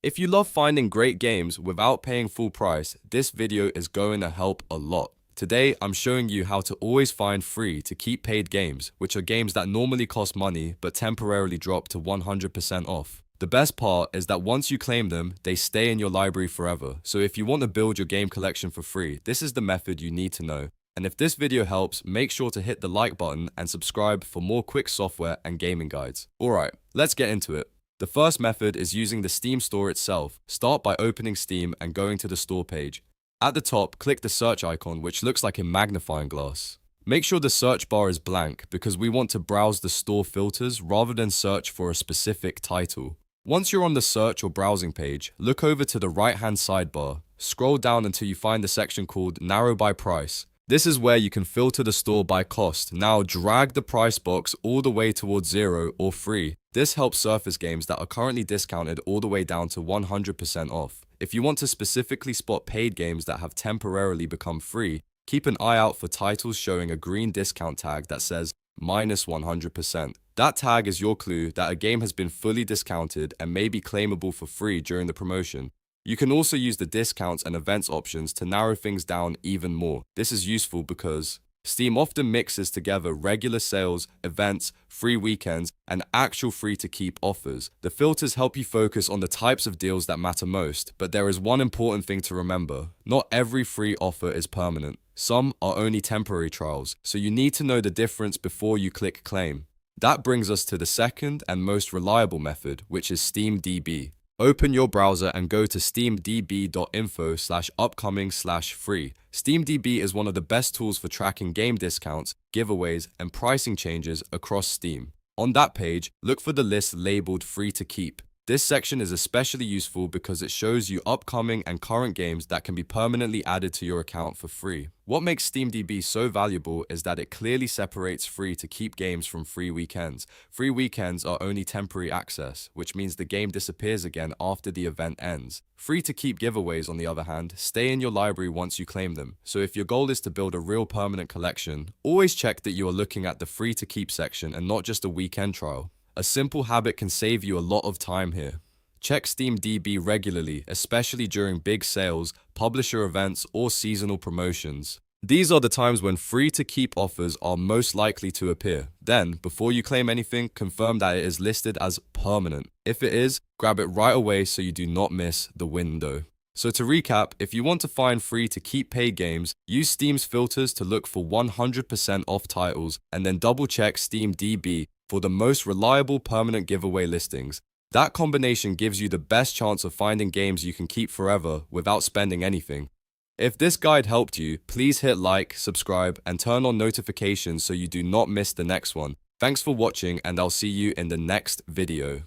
If you love finding great games without paying full price, this video is going to help a lot. Today, I'm showing you how to always find free to keep paid games, which are games that normally cost money but temporarily drop to 100% off. The best part is that once you claim them, they stay in your library forever. So if you want to build your game collection for free, this is the method you need to know. And if this video helps, make sure to hit the like button and subscribe for more quick software and gaming guides. Alright, let's get into it. The first method is using the Steam store itself. Start by opening Steam and going to the store page. At the top, click the search icon, which looks like a magnifying glass. Make sure the search bar is blank because we want to browse the store filters rather than search for a specific title. Once you're on the search or browsing page, look over to the right-hand sidebar. Scroll down until you find the section called Narrow by Price. This is where you can filter the store by cost. Now drag the price box all the way towards 0 or free. This helps surface games that are currently discounted all the way down to 100% off. If you want to specifically spot paid games that have temporarily become free, keep an eye out for titles showing a green discount tag that says minus 100%. That tag is your clue that a game has been fully discounted and may be claimable for free during the promotion. You can also use the discounts and events options to narrow things down even more. This is useful because Steam often mixes together regular sales, events, free weekends, and actual free-to-keep offers. The filters help you focus on the types of deals that matter most, but there is one important thing to remember. Not every free offer is permanent. Some are only temporary trials, so you need to know the difference before you click claim. That brings us to the second and most reliable method, which is steamdb. Open your browser and go to steamdb.info/upcoming/free. SteamDB is one of the best tools for tracking game discounts, giveaways, and pricing changes across Steam. On that page, look for the list labeled free to keep. This section is especially useful because it shows you upcoming and current games that can be permanently added to your account for free. What makes SteamDB so valuable is that it clearly separates free to keep games from free weekends. Free weekends are only temporary access, which means the game disappears again after the event ends. Free to keep giveaways, on the other hand, stay in your library once you claim them. So if your goal is to build a real permanent collection, always check that you are looking at the free to keep section and not just a weekend trial. A simple habit can save you a lot of time here. Check SteamDB regularly, especially during big sales, publisher events, or seasonal promotions. These are the times when free-to-keep offers are most likely to appear. Then, before you claim anything, confirm that it is listed as permanent. If it is, grab it right away so you do not miss the window. So to recap, if you want to find free-to-keep paid games, use Steam's filters to look for 100% off titles, and then double-check SteamDB for the most reliable permanent giveaway listings. That combination gives you the best chance of finding games you can keep forever without spending anything. If this guide helped you, please hit like, subscribe, and turn on notifications so you do not miss the next one. Thanks for watching, and I'll see you in the next video.